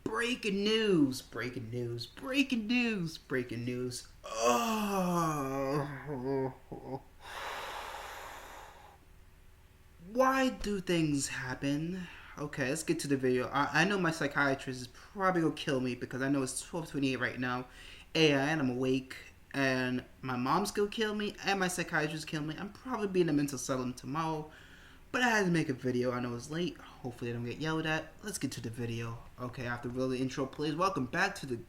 Breaking news, breaking news, breaking news, breaking news. Oh. Why do things happen? Okay, let's get to the video. I know my psychiatrist is probably gonna kill me because I know it's 12:28 right now, and I'm awake, and my mom's gonna kill me, and my psychiatrist kill me. I'm probably be in a mental asylum tomorrow, but I had to make a video. I know it's late. Hopefully, I don't get yelled at. Let's get to the video. Okay, after really intro, please welcome back to the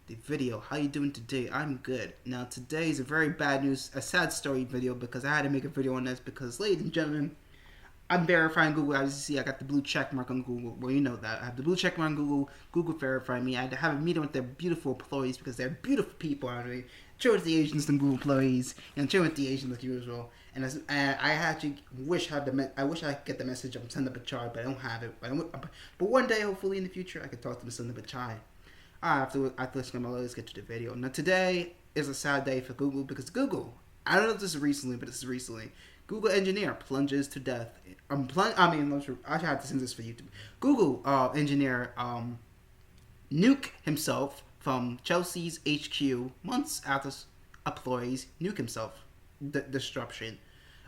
video. How you doing today? I'm good. Now today is a very bad news, a sad story video because I had to make a video on this because, ladies and gentlemen, I'm verifying Google. As you see, I got the blue check mark on Google. Well, you know that. I have the blue check mark on Google. Google verified me. I had to have a meeting with their beautiful employees because they're beautiful people. I mean, chill with the Asians and Google employees, and chill with the Asians like usual. And I actually wish I could get the message of Sundar Pichai, but I don't have it. But one day, hopefully in the future, I could talk to Sundar Pichai. After listening to my let's get to the video. Now today is a sad day for Google because Google. I don't know if this is recently, but this is recently. Google engineer plunges to death. I have to send this for YouTube. Google engineer nuke himself from Chelsea's HQ months after employees nuke himself. Disruption.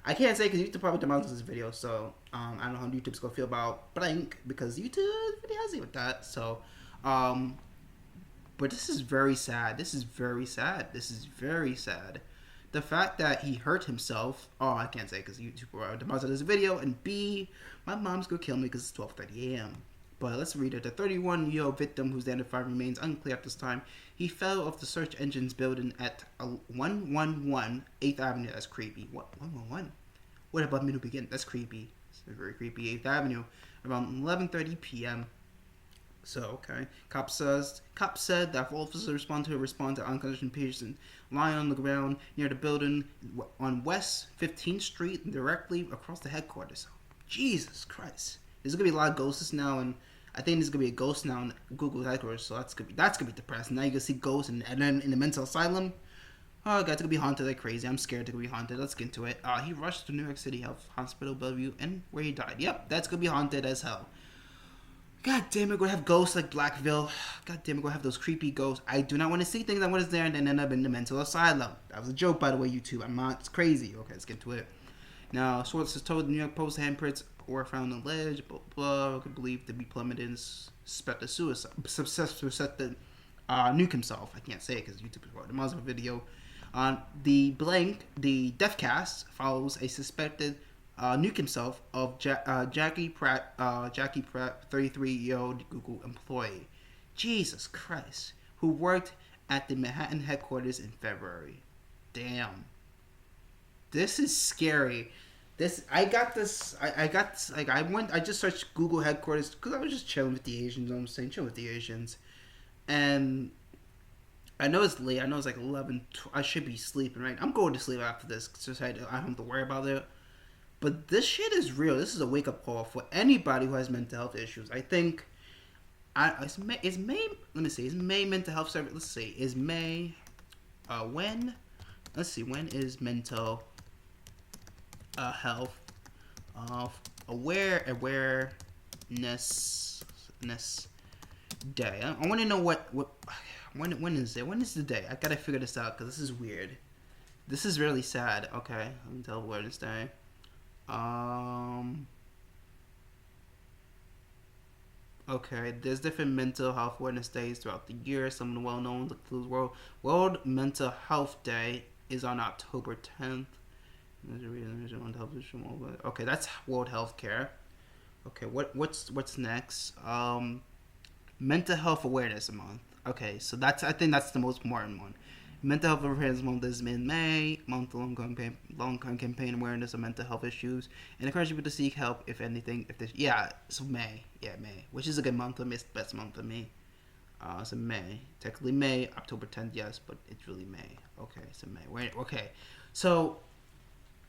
I can't say because YouTube probably demolished this video, so I don't know how YouTube's gonna feel about blank because YouTube really hasn't with that. So, but this is very sad. This is very sad. This is very sad. The fact that he hurt himself. Oh, I can't say because YouTube demolished this video. And B, my mom's gonna kill me because it's 12:30 a.m. But let's read it. The 31-year-old victim, whose identified remains unclear at this time, he fell off the search engine's building at 111 8th Avenue. That's creepy. What? 111? What about me to begin? That's creepy. It's very creepy. 8th Avenue, around 11:30 p.m. So, okay. Cop said that officers responded to unconscious patient lying on the ground near the building on West 15th Street, directly across the headquarters. Jesus Christ. There's gonna be a lot of ghosts now, and I think there's gonna be a ghost now in Google headquarters, so that's gonna be depressing. Now you can see ghosts, and then in the mental asylum, oh god, it's gonna be haunted like crazy. I'm scared to be haunted. Let's get into it. He rushed to New York City Health Hospital, Bellevue, and where he died. Yep, that's gonna be haunted as hell. God damn it, we're gonna have ghosts like Blackville. God damn it, we're gonna have those creepy ghosts. I do not want to see things I was there and then end up in the mental asylum. That was a joke, by the way, YouTube. I'm not. It's crazy. Okay, let's get to it. Now, sources told the New York Post handprints were found on the ledge. Blah blah. Could believe to be plummeted and suspected suicide. Suspected nuke himself. I can't say it because YouTube recorded the Muslim video. The Deathcast follows a suspected nuke himself of Jackie Pratt, 33-year-old Google employee. Jesus Christ, who worked at the Manhattan headquarters in February. Damn, this is scary. I just searched Google headquarters because I was just chilling with the Asians. I'm saying chilling with the Asians, and I know it's late. I know it's like 11. I should be sleeping right. I'm going to sleep after this, so I don't have to worry about it. But this shit is real. This is a wake up call for anybody who has mental health issues. I think, is May? Let me see. Is May mental health service? Let's see. Is May? When? Let's see. When is mental health awareness day? I want to know what when is it? When is the day? I gotta figure this out because this is weird. This is really sad. Okay, mental awareness day. Okay, there's different mental health awareness days throughout the year. Some of the well-known include World Mental Health Day is on October 10th. Okay, that's World Health Care. Okay, what's next? Mental Health Awareness Month. Okay, so I think that's the most important one. Mental Health Awareness Month is in May. Month-long campaign awareness of mental health issues and encourage people to seek help if anything. So May, May, which is a good month for me. It's the best month for me. So May, technically May, October 10th, yes, but it's really May. Okay, so May. Okay, so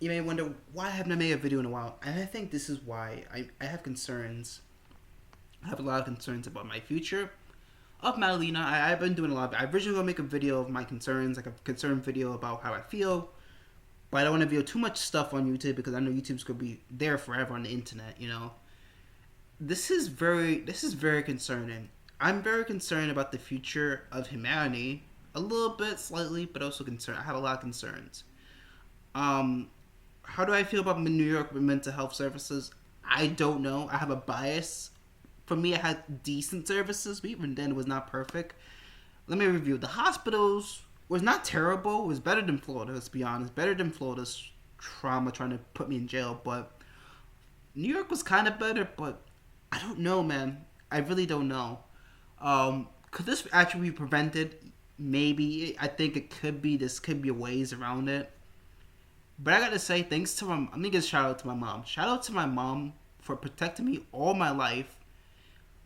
you may wonder why haven't I made a video in a while, and I think this is why I have concerns. I have a lot of concerns about my future. Of Madalena, I've been doing a lot. I originally going to make a video of my concerns, like a concern video about how I feel, but I don't want to video too much stuff on YouTube because I know YouTube's going to be there forever on the internet. You know, this is very concerning. I'm very concerned about the future of humanity. A little bit, slightly, but also concerned. I have a lot of concerns. Um, how do I feel about New York mental health services? I don't know. I have a bias. For me, I had decent services, but even then, it was not perfect. Let me review. The hospitals was not terrible. It was better than Florida, let's be honest. Better than Florida's trauma trying to put me in jail. But New York was kind of better, but I don't know, man. I really don't know. Could this actually be prevented? Maybe. I think it could be. This could be ways around it. But I gotta say, thanks to my, I'm gonna give a shout out to my mom. Shout out to my mom for protecting me all my life.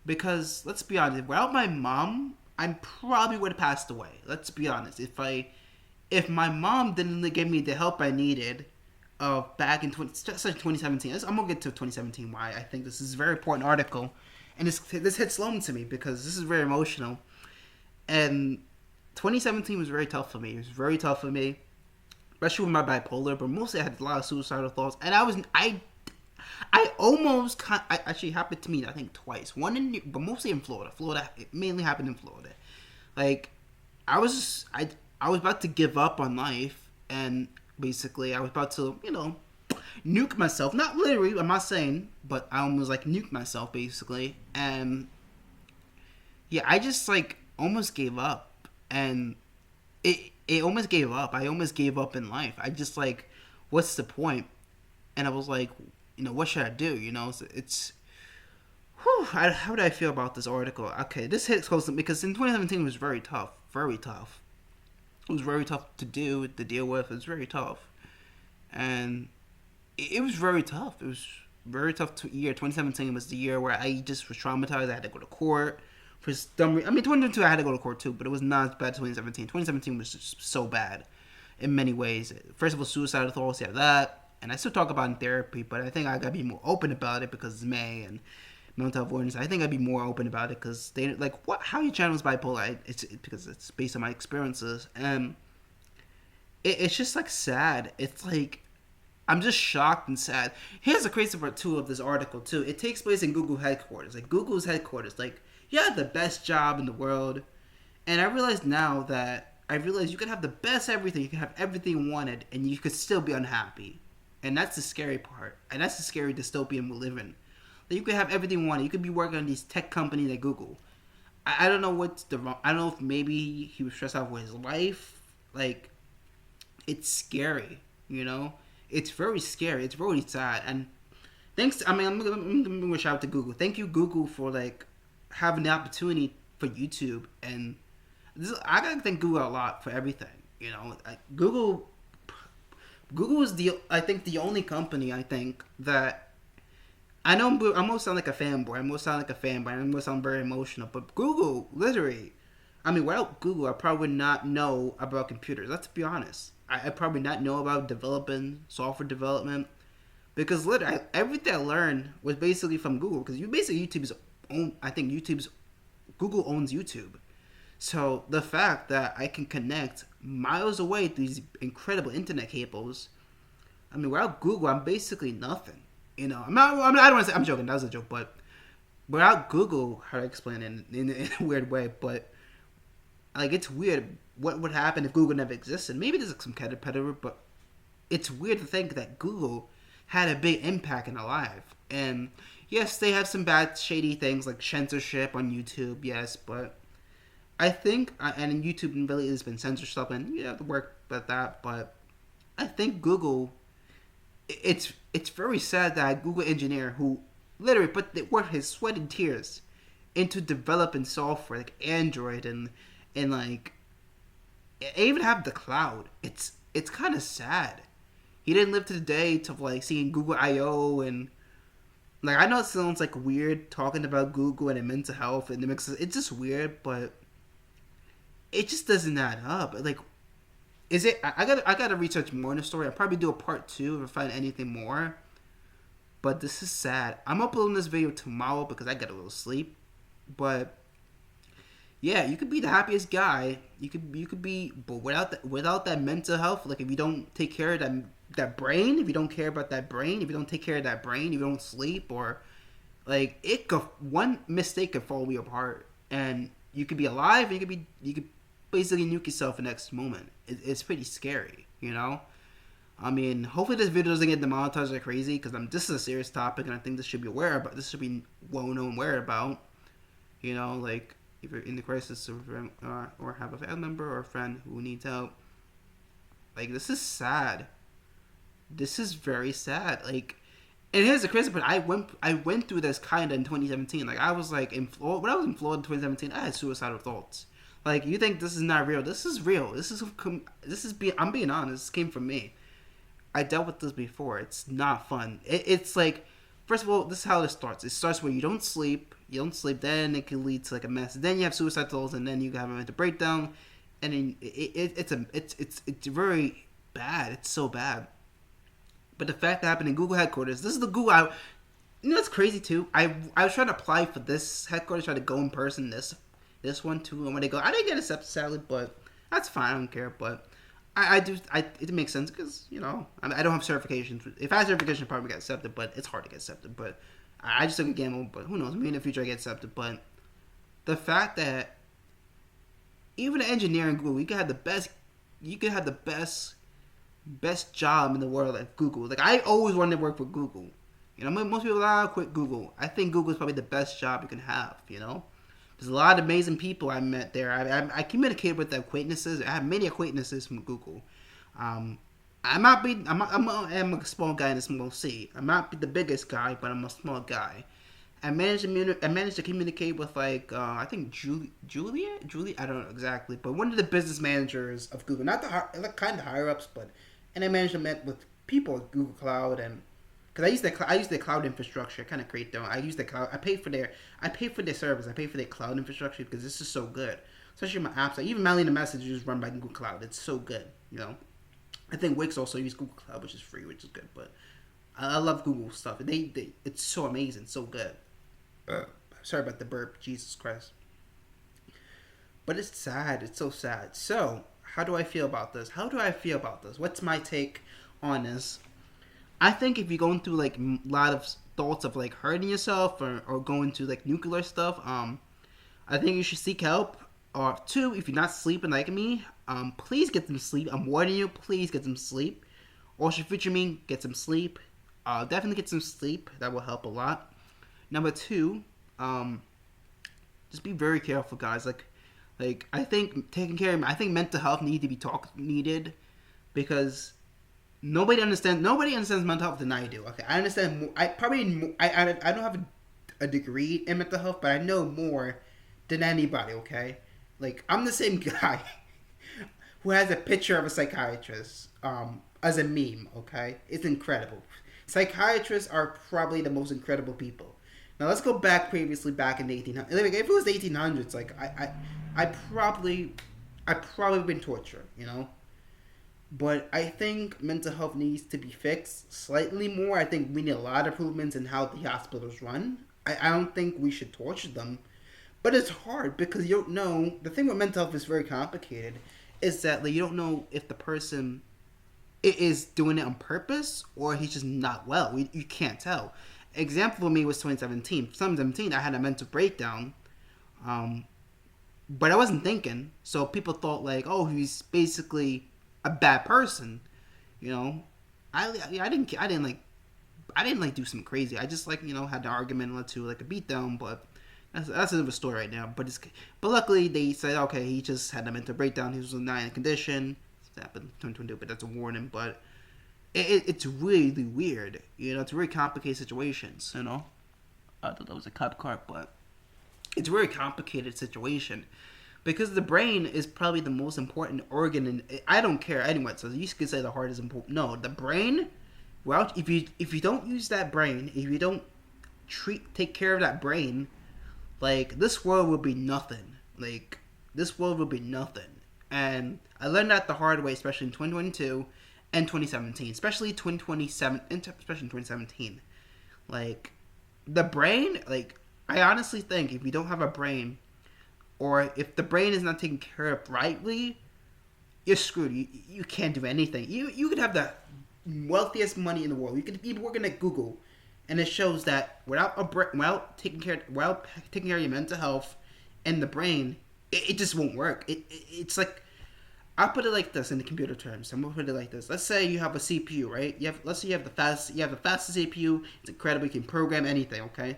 Because let's be honest, without my mom, I probably would have passed away. Let's be honest. If my mom didn't give me the help I needed, back in 2017, I'm gonna get to 2017. Why I think this is a very important article, and this hits home to me because this is very emotional. And 2017 was very tough for me. It was very tough for me, especially with my bipolar. But mostly, I had a lot of suicidal thoughts, and I almost I actually happened to me I think twice. One but mostly in Florida. It mainly happened in Florida. Like I was about to give up on life, and basically I was about to nuke myself. Not literally, I'm not saying, but I almost like nuke myself basically. And yeah, I just like almost gave up, and it almost gave up. I almost gave up in life. I just like, what's the point? And I was like, what should I do? So it's, whew, how do I feel about this article? Okay, this hits close because in 2017 it was very tough, very tough. It was very tough to deal with. It was very tough, and it was very tough. It was very tough year. 2017 was the year where I just was traumatized. I had to go to court for some reason. I mean, 2022 I had to go to court too, but it was not as bad as 2017. 2017 was just so bad in many ways. First of all, suicidal thoughts, yeah, that. And I still talk about it in therapy, but I think I gotta be more open about it because it's May and mental health awareness. I think I'd be more open about it because they like what how your channel is bipolar. It's because it's based on my experiences, and it's just like sad. It's like I'm just shocked and sad. Here's the crazy part too of this article too. It takes place in Google headquarters, like Google's headquarters. Like you have the best job in the world, and I realize now that you could have the best everything. You can have everything you wanted, and you could still be unhappy. And that's the scary part. And that's the scary dystopian we live in. That you could have everything you want. You could be working on these tech companies like Google. I don't know what's the wrong. I don't know if maybe he was stressed out with his life. Like, it's scary, It's very scary. It's really sad. And I'm going to shout out to Google. Thank you, Google, for, like, having the opportunity for YouTube. And I got to thank Google a lot for everything, Google is I think the only company that I know I'm gonna sound like a fanboy. I'm gonna sound very emotional. But Google, literally, I mean, without Google, I probably would not know about computers. Let's be honest. I probably not know about developing software development because literally everything I learned was basically from Google. Because Google owns YouTube. So the fact that I can connect miles away through these incredible internet cables, I mean, without Google, I'm basically nothing. I don't want to say I'm joking. That was a joke, but without Google, how do I explain it in a weird way? But like, it's weird. What would happen if Google never existed? Maybe there's like some competitor, but it's weird to think that Google had a big impact in our life. And yes, they have some bad, shady things like censorship on YouTube. Yes, but I think, and YouTube really has been censorship, and you have to work with that. But I think Google, it's very sad that a Google engineer who literally put his sweat and tears into developing software like Android and like even have the cloud. It's kind of sad. He didn't live to the day to like seeing Google I/O and like I know it sounds like weird talking about Google and mental health and it's just weird, but it just doesn't add up. Like, is it? I gotta research more in the story. I'll probably do a part 2 if I find anything more. But this is sad. I'm uploading this video tomorrow because I got a little sleep. But yeah, you could be the happiest guy. You could be, but without that mental health, like if you don't take care of that brain, if you don't care about that brain, if you don't take care of that brain, if you don't sleep, or like one mistake could fall you apart. and you could be alive, and you could basically nuke yourself the next moment. It's pretty scary, you know. I mean, hopefully this video doesn't get demonetized like crazy, because this is a serious topic, and I think this should be aware about. This should be well known, aware about. You know, like if you're in the crisis or have a family member or a friend who needs help. Like, this is sad. This is very sad. Like, and here's the crazy part. I went through this kind of in 2017. Like, I was like in Florida. When I was in Florida in 2017, I had suicidal thoughts. Like, you think this is not real? This is real. I'm being honest. This came from me. I dealt with this before. It's not fun. It's like, first of all, this is how it starts. It starts where you don't sleep. Then it can lead to like a mess. Then you have suicide thoughts, and then you have a mental breakdown, and then it's very bad. It's so bad. But the fact that happened in Google headquarters, this is the Google. You know what's crazy too? I was trying to apply for this headquarters, trying to go in person. This one too, and when they go, I didn't get accepted sadly, but that's fine. I don't care. But it makes sense because, you know, I don't have certifications. If I had certification, I'd probably get accepted, but it's hard to get accepted. But I just took a gamble, but who knows? Maybe in the future I get accepted. But the fact that even an engineer in Google, you could have the best job in the world at Google. Like, I always wanted to work for Google. You know, most people quit Google. I think Google is probably the best job you can have, you know? There's a lot of amazing people I met there. I communicated with the acquaintances. I have many acquaintances from Google. I'm a small guy in a small city. I'm not the biggest guy, but I'm a small guy. I managed to communicate with I think Julie. I don't know exactly, but one of the business managers of Google, not the kind of higher ups, and I managed to meet with people at Google Cloud, and because I use the cloud infrastructure, kind of create their own. I use the cloud. I pay for their service. I pay for their cloud infrastructure because this is so good. Especially my apps. Like, even mailing the messages run by Google Cloud. It's so good, you know. I think Wix also uses Google Cloud, which is free, which is good. But I love Google stuff. It's so amazing, so good. Sorry about the burp. Jesus Christ. But it's sad. It's so sad. So, how do I feel about this? What's my take on this? I think if you're going through like a lot of thoughts of like hurting yourself or going to like nuclear stuff, I think you should seek help. Or two, if you're not sleeping like me, please get some sleep. I'm warning you, please get some sleep. Or should future me get some sleep? Definitely get some sleep. That will help a lot. Number two, just be very careful, guys. Like I think I think mental health needed because nobody understands mental health than I do. Okay, I understand. I don't have a degree in mental health, but I know more than anybody. Okay, like I'm the same guy who has a picture of a psychiatrist as a meme. Okay, it's incredible. Psychiatrists are probably the most incredible people. Now let's go back in the 1800s. Like, if it was the 1800s, like I probably been tortured, you know. But I think mental health needs to be fixed slightly more. I think we need a lot of improvements in how the hospitals run. I don't think we should torture them. But it's hard because you don't know. The thing with mental health is very complicated. Is that like, you don't know if the person is doing it on purpose or he's just not well. You can't tell. Example for me was 2017. 2017, I had a mental breakdown. But I wasn't thinking. So people thought like, oh, he's basically a bad person, you know. I didn't do something crazy. I just like, you know, had an argument, led to like a beatdown, but that's another story right now. But luckily they said, okay, he just had a mental breakdown. He was in a condition. That happened in 2022, but that's a warning. But it's really weird, you know. It's very complicated situations, you know. I thought that was a cop car, but it's a very complicated situation. Because the brain is probably the most important organ, and I don't care anyway. So you could say the heart is important. No, the brain. Well, if you don't use that brain, if you don't take care of that brain, like this world will be nothing. Like this world will be nothing. And I learned that the hard way, especially in 2022 and 2017, especially 2017. Like the brain. Like I honestly think if you don't have a brain, or if the brain is not taken care of rightly, you're screwed. You can't do anything. You could have the wealthiest money in the world. You could be working at Google, and it shows that without taking care of your mental health and the brain, it just won't work. It's like, I'll put it like this in the computer terms. I'm gonna put it like this. Let's say you have a CPU, right? Let's say you have the fastest CPU. It's incredible. You can program anything, okay?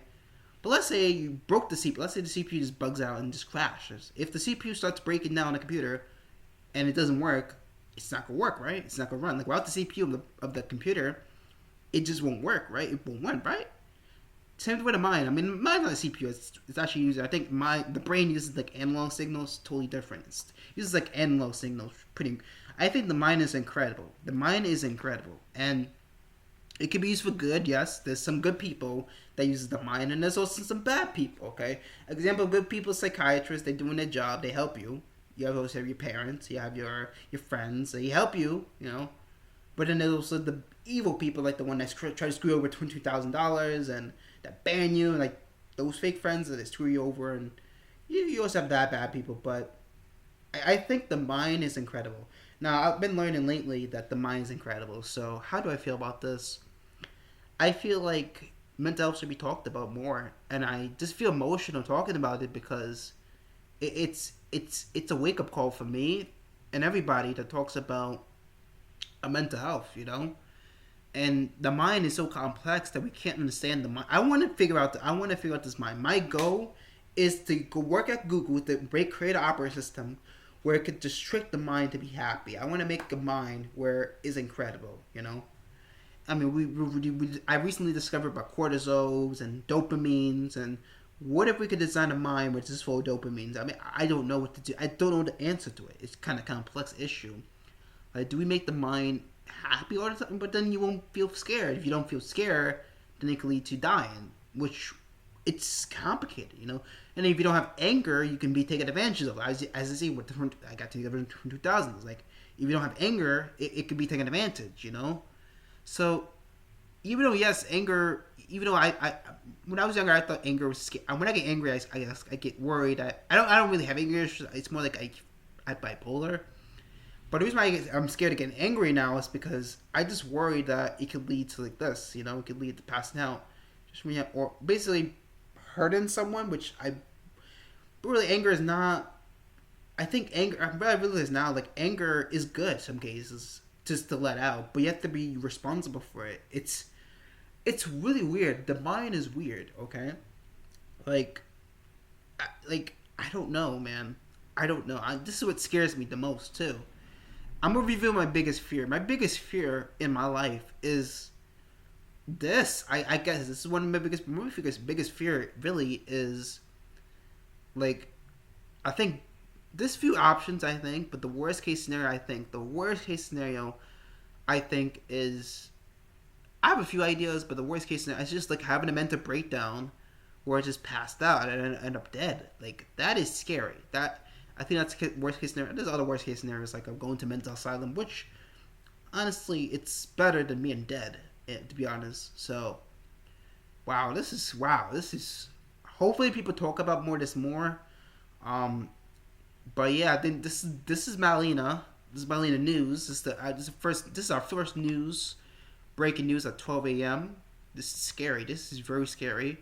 But let's say you broke the CPU. Let's say the CPU just bugs out and just crashes. If the CPU starts breaking down on the computer and it doesn't work, it's not gonna work, right? It's not gonna run. Like without the CPU of the computer, it just won't work, right? It won't run, right? Same with the mind. I mean, mine's not a CPU. It's actually using. I think the brain uses like analog signals, totally different. It uses like analog signals. Pretty. I think the mind is incredible. The mind is incredible, and it can be used for good. Yes, there's some good people that uses the mind, and there's also some bad people. Okay, example: good people, psychiatrists. They're doing their job. They help you. You also have your parents. You have your friends. They help you. You know, but then there's also the evil people, like the one that's try to screw you over $22,000 and that ban you, and like those fake friends that screw you over, and you also have that bad people. But I think the mind is incredible. Now I've been learning lately that the mind is incredible. So how do I feel about this? I feel like mental health should be talked about more, and I just feel emotional talking about it because it's a wake up call for me and everybody that talks about a mental health. You know, and the mind is so complex that we can't understand the mind. I want to figure out this mind. My goal is to go work at Google to create an operating system where it could just trick the mind to be happy. I want to make a mind where it's incredible. You know, I mean, I recently discovered about cortisols and dopamines, and what if we could design a mind which is full of dopamines? I mean, I don't know what to do. I don't know the answer to it. It's kind of complex issue. Like, do we make the mind happy all the time? But then you won't feel scared. If you don't feel scared, then it can lead to dying, which it's complicated, you know. And if you don't have anger, you can be taken advantage of. As I see with different, I got to the different 2000s. Like, if you don't have anger, it could be taken advantage, you know. So even though yes, anger. Even though I when I was younger, I thought anger was scary. When I get angry, I get worried. I don't really have anger. It's more like I bipolar. But the reason why I'm scared of getting angry now is because I just worry that it could lead to like this, you know, it could lead to passing out, just when you have, or basically hurting someone, which really anger is not. I think anger. I realize now, like anger is good in some cases, just to let out, but you have to be responsible for it. It's really weird. The mind is weird. Okay, like I don't know, man. I don't know. This is what scares me the most too. I'm gonna reveal my biggest fear. My biggest fear in my life is this. I guess this is one of my biggest fear really is like I think there's few options I think, but the worst case scenario I think is I have a few ideas, but the worst case scenario is just like having a mental breakdown where I just passed out and end up dead. Like that is scary. I think that's the worst case scenario. There's other worst case scenarios like I'm going to mental asylum, which honestly it's better than being dead, to be honest. So this is hopefully people talk about this more. But yeah, I think this is Malina. This is Malina News. This is our first news. Breaking news at 12 a.m. This is scary. This is very scary.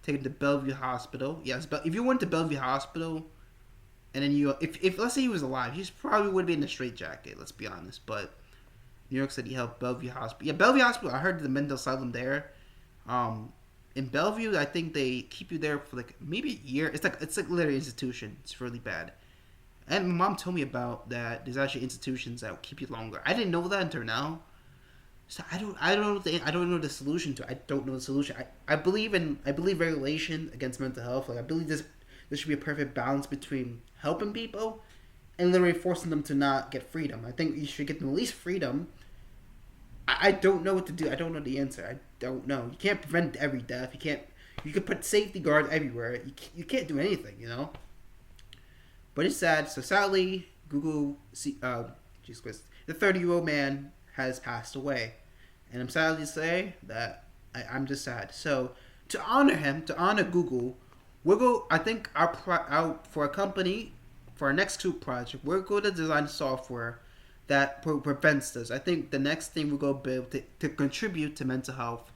Taken to Bellevue Hospital. Yes, but if you went to Bellevue Hospital, and then if let's say he was alive, he probably would be in a straitjacket. Let's be honest. But New York City Health, Bellevue Hospital. Yeah, Bellevue Hospital. I heard the mental asylum there. In Bellevue, I think they keep you there for like maybe a year. It's like literally an institution. It's really bad. And my mom told me about that. There's actually institutions that will keep you longer. I didn't know that until now. So I don't know the solution to it. I don't know the solution. I believe regulation against mental health. Like I believe there should be a perfect balance between helping people and literally forcing them to not get freedom. I think you should get them at least freedom. I don't know what to do. I don't know the answer. I don't know. You can't prevent every death. You can put safety guards everywhere. You can't do anything, you know. But it's sad. So sadly, the 30-year-old man has passed away, and I'm sad to say that I'm just sad. So to honor him, to honor Google, I think for a company, for our next two project, we're going to design software that prevents this. I think the next thing we're going to build to contribute to mental health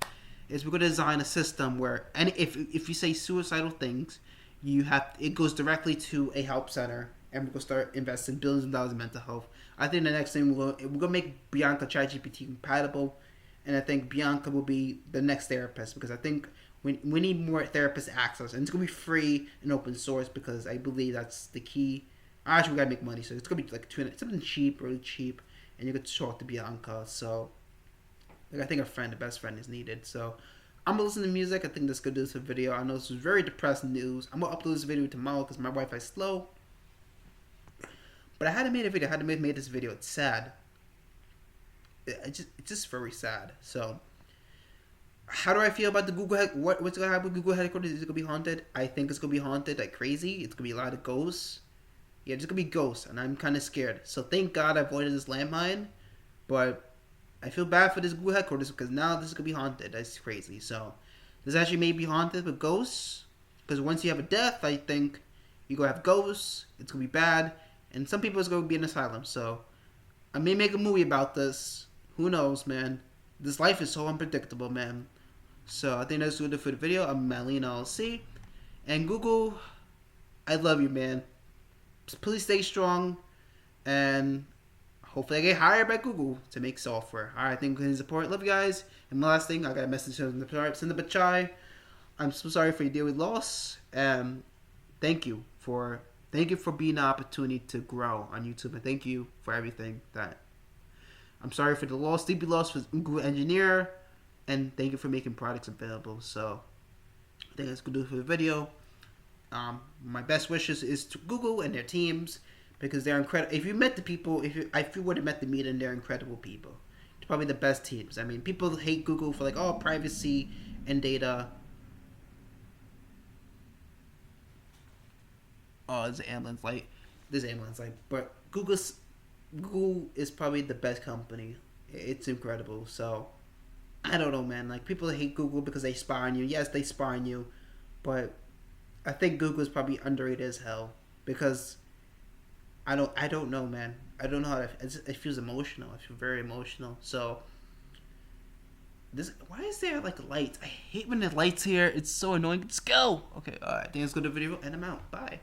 is we're going to design a system where, and if you say suicidal things, you have it goes directly to a help center, and we're gonna start investing billions of dollars in mental health. I think the next thing we're gonna make Bianca ChatGPT compatible, and I think Bianca will be the next therapist because I think we need more therapist access, and it's gonna be free and open source because I believe that's the key. Actually, we gotta make money, so it's gonna be like something cheap, really cheap, and you could talk to Bianca. So, like, I think a best friend, is needed. So, I'm gonna listen to music. I think that's gonna do this video. I know this was very depressing news. I'm gonna upload this video tomorrow because my Wi-Fi is slow. But I hadn't made a video. I hadn't made this video. It's sad. It's just very sad. So, how do I feel about the Google? What's gonna happen with Google headquarters? Is it gonna be haunted? I think it's gonna be haunted like crazy. It's gonna be a lot of ghosts. Yeah, there's gonna be ghosts, and I'm kind of scared. So thank God I avoided this landmine. But I feel bad for this Google headquarters because now this is gonna be haunted. That's crazy. So this actually may be haunted with ghosts because once you have a death, I think you're gonna have ghosts. It's gonna be bad, and some people is gonna be in asylum. So I may make a movie about this. Who knows, man? This life is so unpredictable, man. So I think that's good for the video. I'm Malina LC, and Google, I love you, man. Please stay strong, and hopefully I get hired by Google to make software. Alright, thank you for your support. Love you guys. And the last thing, I got a message from the Bachai. I'm so sorry for your daily loss. Thank you for being an opportunity to grow on YouTube, and thank you for everything that. I'm sorry for the loss. Sleepy loss was Google engineer, and thank you for making products available. So I think that's good for the video. My best wishes is to Google and their teams because they're incredible. If you met the people, if you would have met the meeting, they're incredible people. They're probably the best teams. I mean, people hate Google for like privacy and data. Oh, there's an ambulance light. But Google is probably the best company. It's incredible. So I don't know, man. Like people hate Google because they spy on you. Yes, they spy on you, but I think Google is probably underrated as hell because I don't know, man. I don't know how it feels emotional. I feel very emotional. So why is there like lights? I hate when the lights here. It's so annoying. Let's go. Okay, all right. I think it's good video, and I'm out. Bye.